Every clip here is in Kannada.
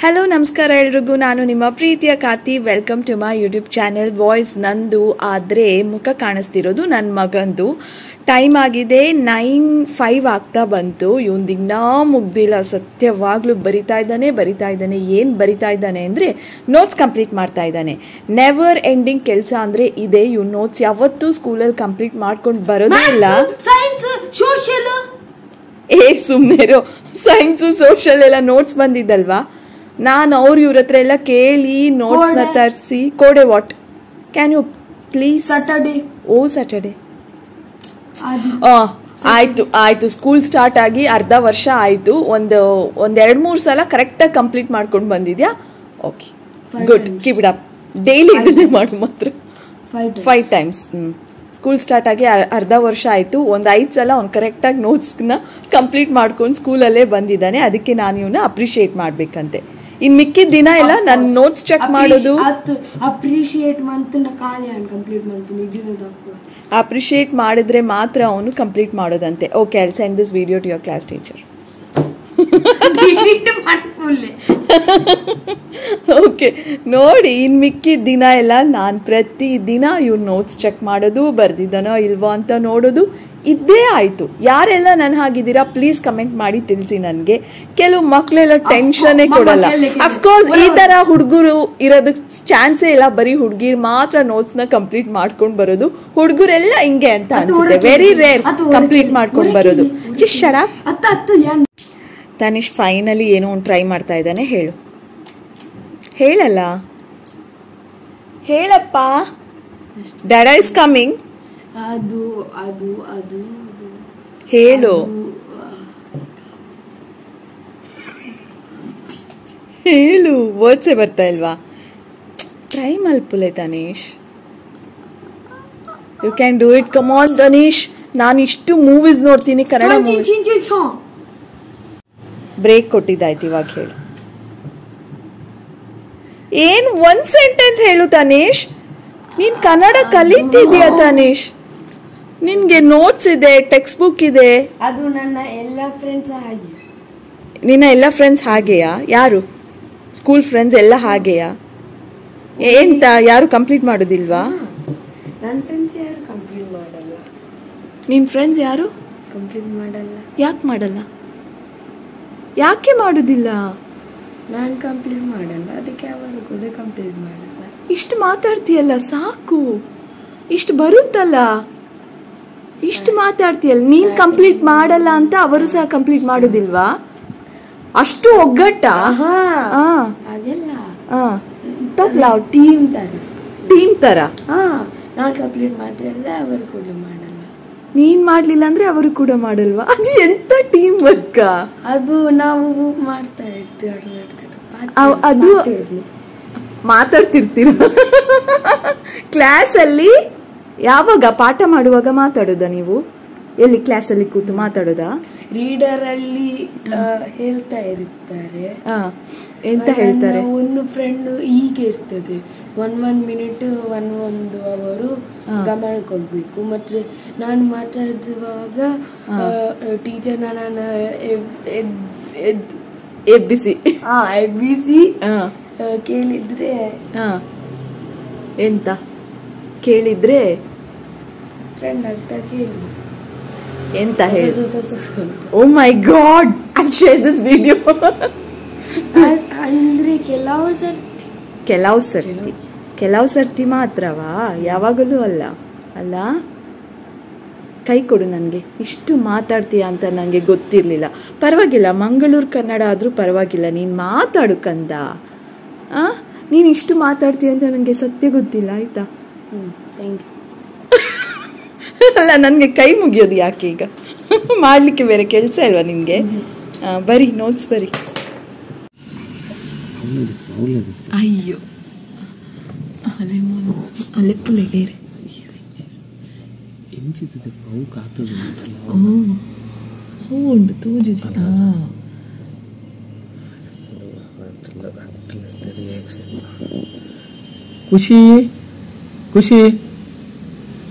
ಹಲೋ ನಮಸ್ಕಾರ ಎಲ್ರಿಗೂ. ನಾನು ನಿಮ್ಮ ಪ್ರೀತಿಯ Karthi. Welcome to my YouTube channel. Voice ನಂದು ಆದರೆ ಮುಖ ಕಾಣಿಸ್ತಿರೋದು ನನ್ನ ಮಗಂದು. ಟೈಮ್ ಆಗಿದೆ 9:05 ಆಗ್ತಾ ಬಂತು. ಇವನು ದಿನ ಮುಗ್ದಿಲ್ಲ, ಸತ್ಯವಾಗ್ಲೂ ಬರಿತಾ ಇದ್ದಾನೆ. ಏನು ಬರಿತಾ ಇದ್ದಾನೆ ಅಂದರೆ ನೋಟ್ಸ್ ಕಂಪ್ಲೀಟ್ ಮಾಡ್ತಾ ಇದ್ದಾನೆ. ನೆವರ್ ಎಂಡಿಂಗ್ ಕೆಲಸ ಅಂದರೆ ಇದೆ. ಇವ್ನು ನೋಟ್ಸ್ ಯಾವತ್ತೂ ಸ್ಕೂಲಲ್ಲಿ ಕಂಪ್ಲೀಟ್ ಮಾಡ್ಕೊಂಡು ಬರೋದೇ ಇಲ್ಲ. ಸುಮ್ಮನೆ ಇರೋ. ಸೈನ್ಸು ಸೋಷಲ್ ಎಲ್ಲ ನೋಟ್ಸ್ ಬಂದಿದ್ದಲ್ವಾ, ನಾನು ಇವ್ರ ಹತ್ರ ಎಲ್ಲ ಕೇಳಿ ನೋಟ್ಸ್ನ ತರಿಸಿ ಕೋಡೆ. What can you please? Saturday ಆಯ್ತು. ಸ್ಕೂಲ್ ಸ್ಟಾರ್ಟ್ ಆಗಿ ಅರ್ಧ ವರ್ಷ ಆಯಿತು. ಒಂದು 2-3 ಸಲ ಕರೆಕ್ಟಾಗಿ ಕಂಪ್ಲೀಟ್ ಮಾಡ್ಕೊಂಡು ಬಂದಿದ್ಯಾ? Okay, good, keep it up. Daily ಇದನ್ನೇ ಮಾಡು ಮಾತ್ರ. 5 ಟೈಮ್ಸ್. ಸ್ಕೂಲ್ ಸ್ಟಾರ್ಟ್ ಆಗಿ ಅರ್ಧ ವರ್ಷ ಆಯಿತು. ಒಂದು 5 ಸಲ ಅವ್ನು ಕರೆಕ್ಟಾಗಿ ನೋಟ್ಸ್ನ ಕಂಪ್ಲೀಟ್ ಮಾಡ್ಕೊಂಡು ಸ್ಕೂಲಲ್ಲೇ ಬಂದಿದ್ದಾನೆ. ಅದಕ್ಕೆ ನಾನು ಇವನ್ನ ಅಪ್ರಿಷಿಯೇಟ್ ಮಾಡಬೇಕಂತೆ. ಇನ್ನು ಮಿಕ್ಕಿದ ದಿನ ಎಲ್ಲ ನನ್ನ ನೋಟ್ಸ್ ಚೆಕ್ ಮಾಡೋದು. ಅಪ್ರಿಷಿಯೇಟ್ ಮಾಡಿದ್ರೆ ಮಾತ್ರ ಅವನು ಕಂಪ್ಲೀಟ್ ಮಾಡೋದಂತೆ. Okay, I will send this video to your class teacher. Okay, ನೋಡಿ, ಇನ್ನು ಮಿಕ್ಕಿದ ದಿನ ಎಲ್ಲ ನಾನು ಪ್ರತಿದಿನ ಇವ್ನು ನೋಟ್ಸ್ ಚೆಕ್ ಮಾಡೋದು, ಬರ್ದಿದ್ದಾನೋ ಇಲ್ವೋ ಅಂತ ನೋಡೋದು ಇದ್ದೇ ಆಯಿತು. ಯಾರೆಲ್ಲ ನನ್ನ ಹಾಗಿದ್ದೀರಾ ಪ್ಲೀಸ್ ಕಮೆಂಟ್ ಮಾಡಿ ತಿಳಿಸಿ ನನಗೆ. ಕೆಲವು ಮಕ್ಕಳೆಲ್ಲ ಟೆನ್ಷನ್ನೇ ಕೊಡಲ್ಲ. ಅಫ್ಕೋರ್ಸ್ ಈ ಥರ ಹುಡುಗರು ಇರೋದಕ್ಕೆ ಚಾನ್ಸೇ ಇಲ್ಲ. ಬರೀ ಹುಡುಗಿರು ಮಾತ್ರ ನೋಟ್ಸ್ನ ಕಂಪ್ಲೀಟ್ ಮಾಡ್ಕೊಂಡು ಬರೋದು. ಹುಡುಗರೆಲ್ಲ ಹಿಂಗೆ ಅಂತ ಅನ್ಸುತ್ತೆ. ವೆರಿ ರೇರ್ ಕಂಪ್ಲೀಟ್ ಮಾಡ್ಕೊಂಡು ಬರೋದು. Just shut up. Tanish finally ಏನೋ ಒಂದು ಟ್ರೈ ಮಾಡ್ತಾ ಇದ್ದಾನೆ. ಹೇಳಲ್ಲ, ಹೇಳಪ್ಪ. Dada is coming. ಹೇಳು. ಹೇಳು, ವರ್ಡ್ಸೇ ಬರ್ತಾ ಇಲ್ವಾ? ಟ್ರೈ ಮಲ್ಪುಲೆ Tanish. You can do it. Come on Tanish. ನಾನು ಇಷ್ಟು ಮೂವೀಸ್ ನೋಡ್ತೀನಿ, ಕನ್ನಡ ಮೂವೀಸ್. ಬ್ರೇಕ್ ಕೊಟ್ಟಿದ್ದಾಯ್ತು, ಇವಾಗ ಹೇಳು. ಏನು ಒಂದು ಸೆಂಟೆನ್ಸ್ ಹೇಳು ತನೀಶ್. ನೀನು ಕನ್ನಡ ಕಲಿತಿದ್ಯಾ ತನೀಶ್? ನಿನಗೆ ನೋಟ್ಸ್ ಇದೆ, ಟೆಕ್ಸ್ಟ್ ಬುಕ್ ಇದೆ. ಅದು ನನ್ನ ಎಲ್ಲ ಫ್ರೆಂಡ್ಸ್ ಹಾಗೆ. ನಿನ್ನ ಎಲ್ಲ ಫ್ರೆಂಡ್ಸ್ ಹಾಗೆಯಾ? ಯಾರು? ಸ್ಕೂಲ್ ಫ್ರೆಂಡ್ಸ್ ಎಲ್ಲ ಹಾಗೆಯಾ? ಎಂತ ಯಾರು ಕಂಪ್ಲೀಟ್ ಮಾಡೋದಿಲ್ವಾ? ನನ್ನ ಫ್ರೆಂಡ್ಸ್ ಯಾರು ಕಂಪ್ಲೀಟ್ ಮಾಡಲ್ಲ. ನಿನ್ನ ಫ್ರೆಂಡ್ಸ್ ಯಾರು ಕಂಪ್ಲೀಟ್ ಮಾಡಲ್ಲ? ಯಾಕೆ ಮಾಡಲ್ಲ? ಯಾಕೆ ಮಾಡೋದಿಲ್ಲ? ನಾನು ಕಂಪ್ಲೀಟ್ ಮಾಡಲ್ಲ, ಅದಕ್ಕೆ ಅವರು ಕೂಡ ಕಂಪ್ಲೀಟ್ ಮಾಡಲ್ಲ. ಇಷ್ಟು ಮಾತಾಡ್ತೀಯಲ್ಲ, ಸಾಕು. ಇಷ್ಟು ಬರುತ್ತಲ್ಲ, ಇಷ್ಟು ಮಾತಾಡ್ತೀಯಲ್ಲ. ನೀನ್ ಕಂಪ್ಲೀಟ್ ಮಾಡಲ್ಲ ಅಂತ ಅವರು ಸಹ ಕಂಪ್ಲೀಟ್ ಮಾಡೋದಿಲ್ವಾ? ಅಷ್ಟು ಒಗ್ಗಟ್ಟ? ಅದೆಲ್ಲ ಟೀಮ್ ತರ. ನಾನು ಕಂಪ್ಲೀಟ್ ಮಾಡಿಲ್ಲ, ಅವರು ಕೂಡ ಮಾಡಲ್ಲ. ನೀನ್ ಮಾಡ್ಲಿಲ್ಲ ಅಂದ್ರೆ ಅವರು ಕೂಡ ಮಾಡಲ್ವಾ? ಅದು ಎಂತ ಟೀಮ್ ವರ್ಕ್? ಅದು ನಾವು ಮಾಡ್ತಾ ಇರ್ತೀವಿ. ಅದು ಮಾತಾಡ್ತಿರ್ತೀರ ಕ್ಲಾಸಲ್ಲಿ? ಯಾವಾಗ ಪಾಠ ಮಾಡುವಾಗ ಮಾತಾಡೋದಾ ನೀವು? ಎಲ್ಲಿ ಕ್ಲಾಸಲ್ಲಿ ಕೂತು ಮಾತಾಡೋದಾ? ರೀಡರ್ ಅಲ್ಲಿ ಹೇಳ್ತಾ ಇರ್ತಾರೆ. ಎಂತ ಹೇಳ್ತಾರೆ? ಒಂದು ಫ್ರೆಂಡ್ ಹೀಗೆ ಇರ್ತದೆ, 1 ಮಿನಿಟ್ 1 ಅವರು ಗಮನ ಕೊಡ್ಬೇಕು. ಮತ್ತೆ ನಾನು ಮಾತಾಡುವಾಗ ಟೀಚರ್ ನಾನು ಎಬ್ಬಿಸಿ ಕೇಳಿದ್ರೆ ಎಂತ ಕೇಳಿದ್ರೆ ಫ್ರೆಂಡ್ ಅಂತ ಕೇಳಿದ್ರು. ಎಂತ ಹೇಳಿ? Oh my god, I share this video. ಅಂದ್ರೆ ಕೆಲವು ಸರ್ತಿ ಮಾತ್ರವಾ? ಯಾವಾಗಲೂ ಅಲ್ಲ. ಕೈ ಕೊಡು ನನಗೆ. ಇಷ್ಟು ಮಾತಾಡ್ತೀಯ ಅಂತ ನನಗೆ ಗೊತ್ತಿರಲಿಲ್ಲ. ಪರವಾಗಿಲ್ಲ, ಮಂಗಳೂರು ಕನ್ನಡ ಆದರೂ ಪರವಾಗಿಲ್ಲ, ನೀನು ಮಾತಾಡು ಕಂದ. ನೀನು ಇಷ್ಟು ಮಾತಾಡ್ತೀಯ ಅಂತ ನನಗೆ ಸತ್ಯ ಗೊತ್ತಿಲ್ಲ, ಆಯ್ತಾ? Thank you. ಅಲ್ಲ, ನನಗೆ ಕೈ ಮುಗಿಯೋದು ಯಾಕೆ ಈಗ? ಮಾಡಲಿಕ್ಕೆ ಬೇರೆ ಕೆಲಸ ಇಲ್ವಾ ನಿನಗೆ? ಬರಿ ನೋಟ್ಸ್ ಬರಿ. ಅಯ್ಯೋ, ಅಲೆಪ್ಪುಲೆಗೇರೆ ಉಂಡು ತೂಜು. ಖುಷಿ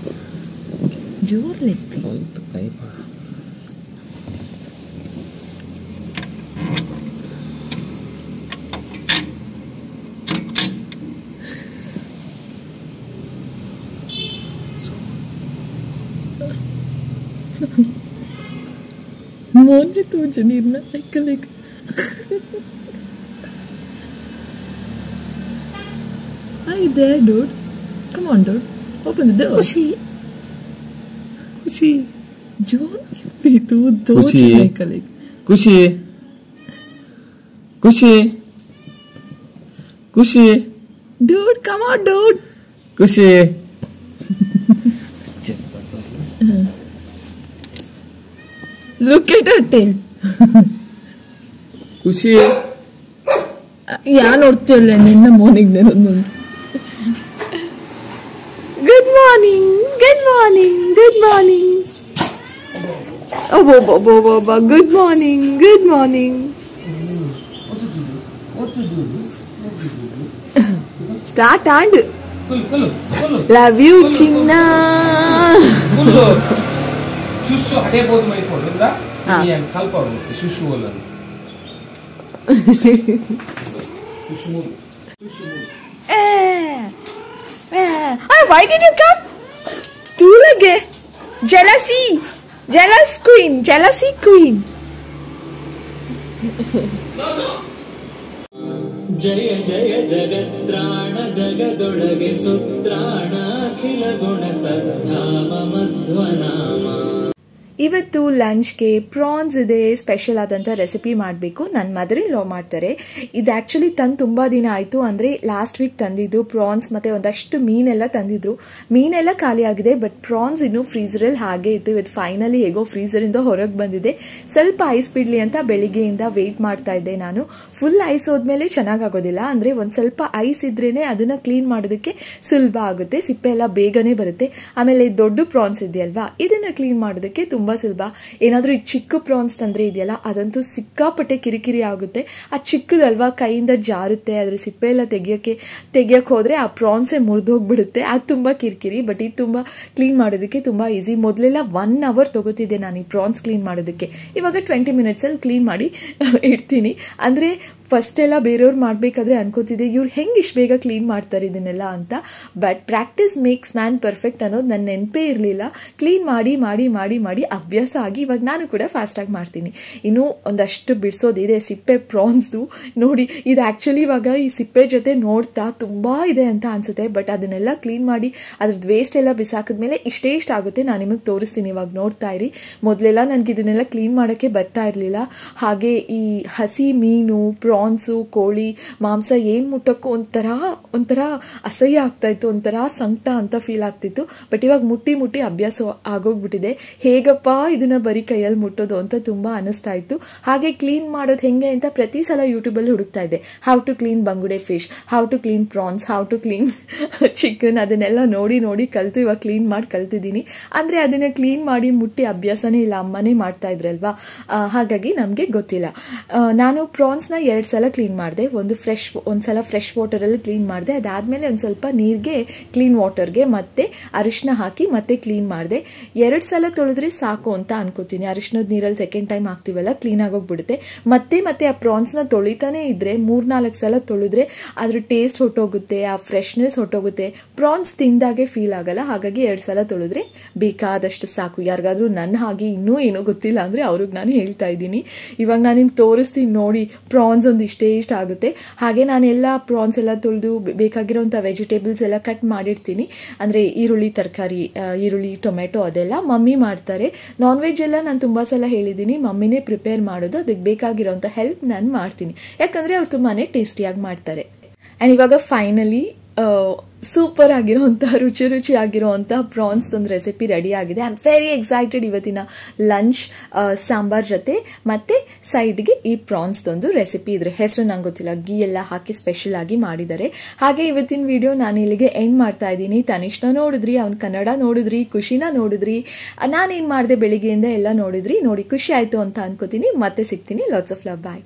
ಜೋರ್ ಲೆಪ್ಪಿ. मोने तुझे निर्णय ऐकलेक Hi there, dude. Come on, dude. Open the door. खुशी जोन भी तू दो ऐकलेक खुशी dude, come on, dude. खुशी Look at her tail. ಖುಷಿ ಯಾ ನೋಡ್ತಿಲ್ಲ ನಿನ್ನ ಮೋನಿಗೆ good morning good morning good morning ಅಬ್ಬಬ್ಬಬ್ಬಬ್ಬ good morning good morning start ಆಡ್ ಲವ್ ಯು ಚಿನ್ನ ಶುಶು ಅದೇ ಬೋದು ಮಾಡಿಕೊಂಡ್ರಿಂದ ಸ್ವಲ್ಪ ಶುಶು ಅಲ್ಲನ್ನು Why did you come? Too lage. Jealousy. Jealous queen. Jealousy queen. ಜಯ ಜಯ ಜಗತ್ರಾಣ ಜಗದೊಳಗೆ ಸುತ್ರಾಣ ಅಖಿಲ ಗುಣ ಸದ್ಧಾಮ ಮಧ್ವನಾಮ. ಇವತ್ತು ಲಂಚ್ಗೆ ಪ್ರಾನ್ಸ್ ಇದೆ, ಸ್ಪೆಷಲ್ ಆದಂಥ ರೆಸಿಪಿ ಮಾಡಬೇಕು. ನನ್ನ ಮದರ್ ಇನ್ ಲಾ ಮಾಡ್ತಾರೆ. ಇದು ಆ್ಯಕ್ಚುಲಿ ತಂದು ತುಂಬ ದಿನ ಆಯಿತು, ಅಂದರೆ ಲಾಸ್ಟ್ ವೀಕ್ ತಂದಿದ್ದು ಪ್ರಾನ್ಸ್ ಮತ್ತು ಒಂದಷ್ಟು ಮೀನೆಲ್ಲ ತಂದಿದ್ರು. ಮೀನೆಲ್ಲ ಖಾಲಿ ಆಗಿದೆ, ಬಟ್ ಪ್ರಾನ್ಸ್ ಇನ್ನೂ ಫ್ರೀಸರಲ್ಲಿ ಹಾಗೆ ಇತ್ತು. ಇವತ್ತು ಫೈನಲಿ ಹೇಗೋ ಫ್ರೀಸರಿಂದ ಹೊರಗೆ ಬಂದಿದೆ. ಸ್ವಲ್ಪ ಐಸ್ ಬಿಡಲಿ ಅಂತ ಬೆಳಿಗ್ಗೆಯಿಂದ ವೆಯ್ಟ್ ಮಾಡ್ತಾ ಇದ್ದೆ ನಾನು. ಫುಲ್ ಐಸ್ ಹೋದ್ಮೇಲೆ ಚೆನ್ನಾಗಾಗೋದಿಲ್ಲ, ಅಂದರೆ ಒಂದು ಸ್ವಲ್ಪ ಐಸ್ ಇದ್ರೇ ಅದನ್ನು ಕ್ಲೀನ್ ಮಾಡೋದಕ್ಕೆ ಸುಲಭ ಆಗುತ್ತೆ, ಸಿಪ್ಪೆ ಎಲ್ಲ ಬೇಗನೆ ಬರುತ್ತೆ. ಆಮೇಲೆ ದೊಡ್ಡ ಪ್ರಾನ್ಸ್ ಇದೆಯಲ್ವಾ, ಇದನ್ನು ಕ್ಲೀನ್ ಮಾಡೋದಕ್ಕೆ ತುಂಬ ಸುಲಭ. ಏನಾದರೂ ಈ ಚಿಕ್ಕ ಪ್ರಾನ್ಸ್ ತಂದರೆ ಇದೆಯಲ್ಲ, ಅದಂತೂ ಸಿಕ್ಕಾಪಟ್ಟೆ ಕಿರಿಕಿರಿ ಆಗುತ್ತೆ. ಆ ಚಿಕ್ಕದಲ್ವಾ ಕೈಯಿಂದ ಜಾರುತ್ತೆ, ಅದ್ರ ಸಿಪ್ಪೆ ಎಲ್ಲ ತೆಗಿಯೋಕ್ಕೆ ಹೋದರೆ ಆ ಪ್ರಾನ್ಸೇ ಮುರಿದೋಗ್ಬಿಡುತ್ತೆ. ಅದು ತುಂಬ ಕಿರಿಕಿರಿ. ಬಟ್ ಇದು ತುಂಬ ಕ್ಲೀನ್ ಮಾಡೋದಕ್ಕೆ ತುಂಬ ಈಸಿ. ಮೊದಲೆಲ್ಲ 1 hour ತೊಗೋತಿದ್ದೆ ನಾನು ಈ ಪ್ರಾನ್ಸ್ ಕ್ಲೀನ್ ಮಾಡೋದಕ್ಕೆ. ಇವಾಗ 20 minutesಲ್ಲಿ ಕ್ಲೀನ್ ಮಾಡಿ ಇಡ್ತೀನಿ. ಅಂದರೆ ಫಸ್ಟೆಲ್ಲ ಬೇರೆಯವ್ರು ಮಾಡಬೇಕಾದ್ರೆ ಅನ್ಕೋತಿದ್ದೆ ಇವ್ರು ಹೆಂಗೆ ಇಷ್ಟು ಬೇಗ ಕ್ಲೀನ್ ಮಾಡ್ತಾರೆ ಇದನ್ನೆಲ್ಲ ಅಂತ. But practice makes man perfect ಅನ್ನೋದು ನನ್ನ ನೆನಪೇ ಇರಲಿಲ್ಲ. ಕ್ಲೀನ್ ಮಾಡಿ ಮಾಡಿ ಮಾಡಿ ಮಾಡಿ ಅಭ್ಯಾಸ ಆಗಿ ಇವಾಗ ನಾನು ಕೂಡ ಫಾಸ್ಟಾಗಿ ಮಾಡ್ತೀನಿ. ಇನ್ನೂ ಒಂದಷ್ಟು ಬಿಡಿಸೋದಿದೆ ಸಿಪ್ಪೆ ಪ್ರಾನ್ಸ್ದು. ನೋಡಿ, ಇದು ಆ್ಯಕ್ಚುಲಿ ಇವಾಗ ಈ ಸಿಪ್ಪೆ ಜೊತೆ ನೋಡ್ತಾ ತುಂಬ ಇದೆ ಅಂತ ಅನಿಸುತ್ತೆ, ಬಟ್ ಅದನ್ನೆಲ್ಲ ಕ್ಲೀನ್ ಮಾಡಿ ಅದ್ರದ್ದು ವೇಸ್ಟ್ ಎಲ್ಲ ಬಿಸಾಕಿದ್ಮೇಲೆ ಇಷ್ಟೇ ಇಷ್ಟ ಆಗುತ್ತೆ. ನಾನು ನಿಮಗೆ ತೋರಿಸ್ತೀನಿ, ಇವಾಗ ನೋಡ್ತಾ ಇರಿ. ಮೊದಲೆಲ್ಲ ನನಗೆ ಇದನ್ನೆಲ್ಲ ಕ್ಲೀನ್ ಮಾಡೋಕ್ಕೆ ಬರ್ತಾ ಇರಲಿಲ್ಲ. ಹಾಗೆ ಈ ಹಸಿ ಮೀನು, ಪ್ರಾನ್ಸು, ಕೋಳಿ ಮಾಂಸ ಏನು ಮುಟ್ಟೋಕ್ಕೂ ಒಂಥರ ಅಸಹ್ಯ ಆಗ್ತಾಯಿತ್ತು, ಒಂಥರ ಸಂಕಟ ಅಂತ ಫೀಲ್ ಆಗ್ತಿತ್ತು. ಬಟ್ ಇವಾಗ ಮುಟ್ಟಿ ಮುಟ್ಟಿ ಅಭ್ಯಾಸ ಆಗೋಗ್ಬಿಟ್ಟಿದೆ. ಹೇಗಪ್ಪ ಇದನ್ನು ಬರೀ ಕೈಯಲ್ಲಿ ಮುಟ್ಟೋದು ಅಂತ ತುಂಬ ಅನ್ನಿಸ್ತಾ ಇತ್ತು. ಹಾಗೆ ಕ್ಲೀನ್ ಮಾಡೋದು ಹೆಂಗೆ ಅಂತ ಪ್ರತಿ ಸಲ ಯೂಟ್ಯೂಬಲ್ಲಿ ಹುಡುಕ್ತಾ ಇದ್ದೆ. ಹೌ ಟು ಕ್ಲೀನ್ ಬಂಗುಡೆ fish, how to clean prawns, how to clean chicken, ಅದನ್ನೆಲ್ಲ ನೋಡಿ ನೋಡಿ ಕಲಿತು ಇವಾಗ ಕ್ಲೀನ್ ಮಾಡಿ ಕಲ್ತಿದ್ದೀನಿ. ಅಂದರೆ ಅದನ್ನು ಕ್ಲೀನ್ ಮಾಡಿ ಮುಟ್ಟಿ ಅಭ್ಯಾಸನೇ ಇಲ್ಲ, ಅಮ್ಮನೇ ಮಾಡ್ತಾ ಇದ್ರಲ್ವಾ, ಹಾಗಾಗಿ ನಮಗೆ ಗೊತ್ತಿಲ್ಲ. ನಾನು ಪ್ರಾನ್ಸ್ನ 2 ಸಲ ಕ್ಲೀನ್ ಮಾಡಿದೆ. ಒಂದು ಸಲ ಫ್ರೆಶ್ ವಾಟರಲ್ಲಿ ಕ್ಲೀನ್ ಮಾಡಿದೆ. ಅದಾದಮೇಲೆ ಒಂದು ಸ್ವಲ್ಪ ನೀರಿಗೆ ಕ್ಲೀನ್ ವಾಟರ್ಗೆ ಮತ್ತೆ ಅರಿಶಿನ ಹಾಕಿ ಮತ್ತೆ ಕ್ಲೀನ್ ಮಾಡಿದೆ. 2 ಸಲ ತೊಳೆದ್ರೆ ಸಾಕು ಅಂತ ಅನ್ಕೋತೀನಿ. ಅರಿಶಿನದ ನೀರಲ್ಲಿ ಸೆಕೆಂಡ್ ಟೈಮ್ ಹಾಕ್ತೀವಲ್ಲ, ಕ್ಲೀನ್ ಆಗೋಗ್ಬಿಡುತ್ತೆ. ಮತ್ತೆ ಮತ್ತೆ ಆ ಪ್ರಾನ್ಸ್ನ ತೊಳಿತಾನೆ ಇದ್ದರೆ 3-4 ಸಲ ತೊಳೆದ್ರೆ ಅದ್ರ ಟೇಸ್ಟ್ ಹೊಟ್ಟೋಗುತ್ತೆ, ಆ ಫ್ರೆಶ್ನೆಸ್ ಹೊಟ್ಟೋಗುತ್ತೆ, ಪ್ರಾನ್ಸ್ ತಿಂದಾಗೆ ಫೀಲ್ ಆಗಲ್ಲ. ಹಾಗಾಗಿ 2 ಸಲ ತೊಳೆದ್ರೆ ಬೇಕಾದಷ್ಟು ಸಾಕು. ಯಾರಿಗಾದ್ರೂ ನನ್ನ ಹಾಗೆ ಇನ್ನೂ ಏನೋ ಗೊತ್ತಿಲ್ಲ ಅಂದರೆ ಅವ್ರಿಗೆ ನಾನು ಹೇಳ್ತಾ ಇದ್ದೀನಿ. ಇವಾಗ ನಾನು ನಿಮ್ಗೆ ತೋರಿಸ್ತೀನಿ ನೋಡಿ. ಪ್ರಾನ್ಸ್ ಒಂದು ಇಷ್ಟ ಆಗುತ್ತೆ. ಹಾಗೆ ನಾನೆಲ್ಲ ಪ್ರಾನ್ಸ್ ಎಲ್ಲ ತೊಳೆದು ಬೇಕಾಗಿರೋಂಥ ವೆಜಿಟೇಬಲ್ಸ್ ಎಲ್ಲ ಕಟ್ ಮಾಡಿರ್ತೀನಿ. ಅಂದರೆ ಈರುಳ್ಳಿ, ತರಕಾರಿ, ಈರುಳ್ಳಿ, ಟೊಮೆಟೊ ಅದೆಲ್ಲ ಮಮ್ಮಿ ಮಾಡ್ತಾರೆ. ನಾನ್ ವೆಜ್ ಎಲ್ಲ ನಾನು ತುಂಬ ಸಲ ಹೇಳಿದ್ದೀನಿ, ಮಮ್ಮಿನೇ ಪ್ರಿಪೇರ್ ಮಾಡೋದು. ಅದಕ್ಕೆ ಬೇಕಾಗಿರೋಂಥ ಹೆಲ್ಪ್ ನಾನು ಮಾಡ್ತೀನಿ, ಯಾಕಂದರೆ ಅವ್ರು ತುಂಬಾ ಟೇಸ್ಟಿಯಾಗಿ ಮಾಡ್ತಾರೆ. ಆ್ಯಂಡ್ ಇವಾಗ ಫೈನಲಿ ಸೂಪರ್ ಆಗಿರೋಂಥ ರುಚಿ ಆಗಿರೋಂಥ ಪ್ರಾನ್ಸ್ ಒಂದು ರೆಸಿಪಿ ರೆಡಿ ಆಗಿದೆ. I am very excited. ಇವತ್ತಿನ ಲಂಚ್ ಸಾಂಬಾರ್ ಜೊತೆ ಮತ್ತು ಸೈಡ್ಗೆ ಈ ಪ್ರಾನ್ಸ್ದೊಂದು ರೆಸಿಪಿ. ಇದ್ರ ಹೆಸರು ನಂಗೆ ಗೊತ್ತಿಲ್ಲ, ಗೀ ಎಲ್ಲ ಹಾಕಿ ಸ್ಪೆಷಲ್ ಆಗಿ ಮಾಡಿದ್ದಾರೆ. ಹಾಗೆ ಇವತ್ತಿನ ವಿಡಿಯೋ ನಾನು ಇಲ್ಲಿಗೆ ಎಂಡ್ ಮಾಡ್ತಾ ಇದ್ದೀನಿ. ತನಿಷ್ನ ನೋಡಿದ್ರಿ, ಅವ್ನು ಕನ್ನಡ ನೋಡಿದ್ರಿ, ಖುಷಿನ ನೋಡಿದ್ರಿ, ನಾನೇನು ಮಾಡಿದೆ ಬೆಳಿಗ್ಗೆಯಿಂದ ಎಲ್ಲ ನೋಡಿದ್ರಿ. ನೋಡಿ ಖುಷಿ ಆಯಿತು ಅಂತ ಅನ್ಕೋತೀನಿ. ಮತ್ತೆ ಸಿಗ್ತೀನಿ. Lots of love. ಬಾಯ್.